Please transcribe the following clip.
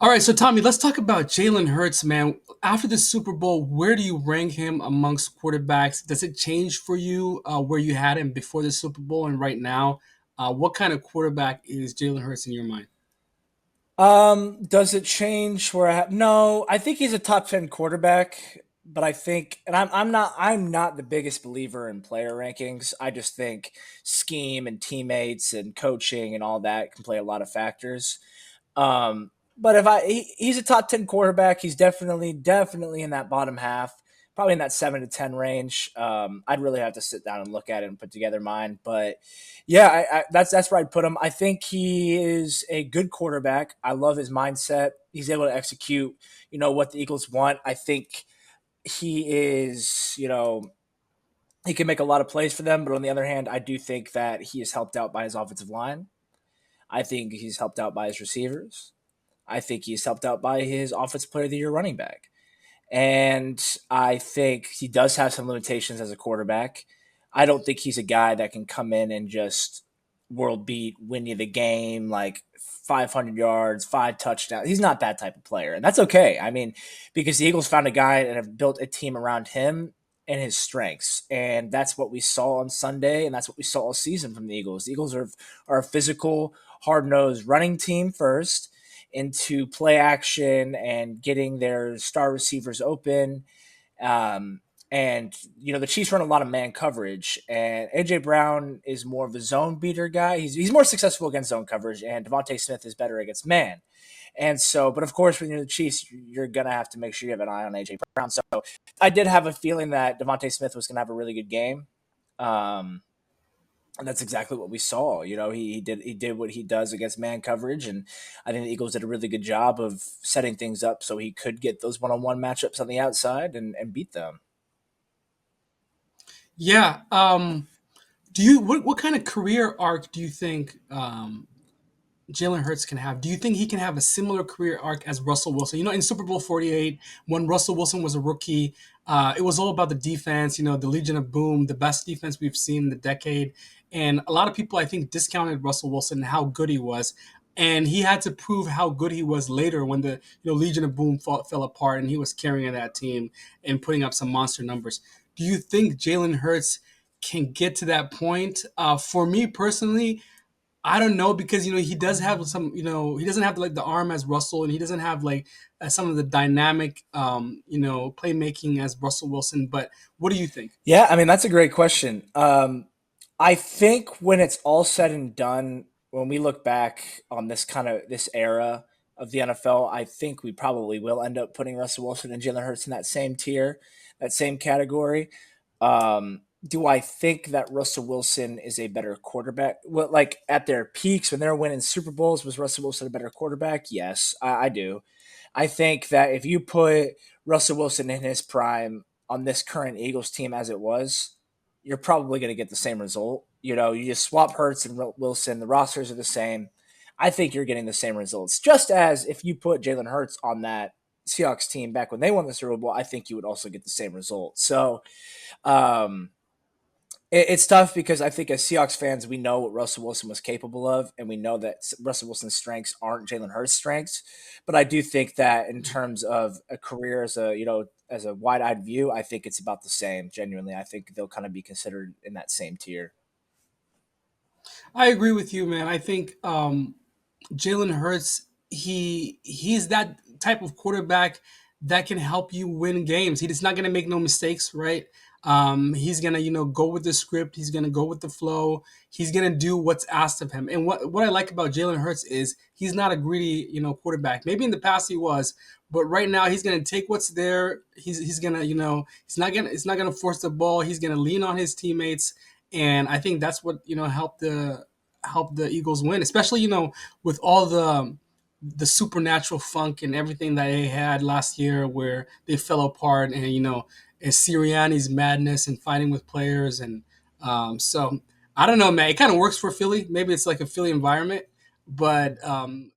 All right, so Tommy, let's talk about Jalen Hurts, man. After the Super Bowl, where do you rank him amongst quarterbacks? Does it change for you where you had him before the Super Bowl and right now? What kind of quarterback is Jalen Hurts in your mind? Does it change where I have? No, I think he's a top 10 quarterback, but I think, and I'm not the biggest believer in player rankings. I just think scheme and teammates and coaching and all that can play a lot of factors. But if he's a top 10 quarterback, he's definitely in that bottom half, probably in that 7 to 10 range. I'd really have to sit down and look at it and put together mine. But yeah, that's where I'd put him. I think he is a good quarterback. I love his mindset. He's able to execute, what the Eagles want. I think he is, he can make a lot of plays for them. But on the other hand, I do think that he is helped out by his offensive line. I think he's helped out by his receivers. I think he's helped out by his Offensive Player of the Year running back. And I think he does have some limitations as a quarterback. I don't think he's a guy that can come in and just world beat, win you the game, like 500 yards, 5 touchdowns. He's not that type of player. And that's okay. I mean, because the Eagles found a guy and have built a team around him and his strengths. And that's what we saw on Sunday. And that's what we saw all season from the Eagles. The Eagles are a physical, hard nosed running team first into play action and getting their star receivers open. Um, and the Chiefs run a lot of man coverage, and AJ Brown is more of a zone beater guy. He's more successful against zone coverage, and Devontae Smith is better against man. And so, but of course, when you're the Chiefs, you're gonna have to make sure you have an eye on AJ Brown. So, I did have a feeling that Devontae Smith was gonna have a really good game. Um, and that's exactly what we saw. He did what he does against man coverage, and I think the Eagles did a really good job of setting things up so he could get those one-on-one matchups on the outside and beat them. Yeah. Do you what kind of career arc do you think Jalen Hurts can have? Do you think he can have a similar career arc as Russell Wilson? In Super Bowl 48, when Russell Wilson was a rookie, it was all about the defense, the Legion of Boom, the best defense we've seen in the decade. And a lot of people, I think, discounted Russell Wilson and how good he was. And he had to prove how good he was later when the Legion of Boom fell apart and he was carrying that team and putting up some monster numbers. Do you think Jalen Hurts can get to that point? For me personally, I don't know because he does have some he doesn't have like the arm as Russell and he doesn't have like some of the dynamic playmaking as Russell Wilson. But what do you think? Yeah, I mean that's a great question. I think when it's all said and done, when we look back on this era of the NFL, I think we probably will end up putting Russell Wilson and Jalen Hurts in that same tier, that same category. Do I think that Russell Wilson is a better quarterback? Well, like at their peaks when they're winning Super Bowls, was Russell Wilson a better quarterback? Yes, I do. I think that if you put Russell Wilson in his prime on this current Eagles team as it was, you're probably going to get the same result. You just swap Hurts and Wilson, the rosters are the same. I think you're getting the same results. Just as if you put Jalen Hurts on that Seahawks team back when they won the Super Bowl, I think you would also get the same result. So, um, it's tough because I think as Seahawks fans, we know what Russell Wilson was capable of, and we know that Russell Wilson's strengths aren't Jalen Hurts' strengths. But I do think that in terms of a career as a wide eyed view, I think it's about the same. Genuinely, I think they'll kind of be considered in that same tier. I agree with you, man. I think Jalen Hurts, he's that type of quarterback that can help you win games. He's not gonna make no mistakes, right? He's gonna go with the script. He's gonna go with the flow. He's gonna do what's asked of him. And what I like about Jalen Hurts is he's not a greedy quarterback. Maybe in the past he was, but right now he's gonna take what's there. He's gonna he's not gonna force the ball. He's gonna lean on his teammates, and I think that's what help the Eagles win, especially with all the supernatural funk and everything that they had last year, where they fell apart, and Sirianni's madness and fighting with players, and so I don't know, man. It kind of works for Philly. Maybe it's like a Philly environment, but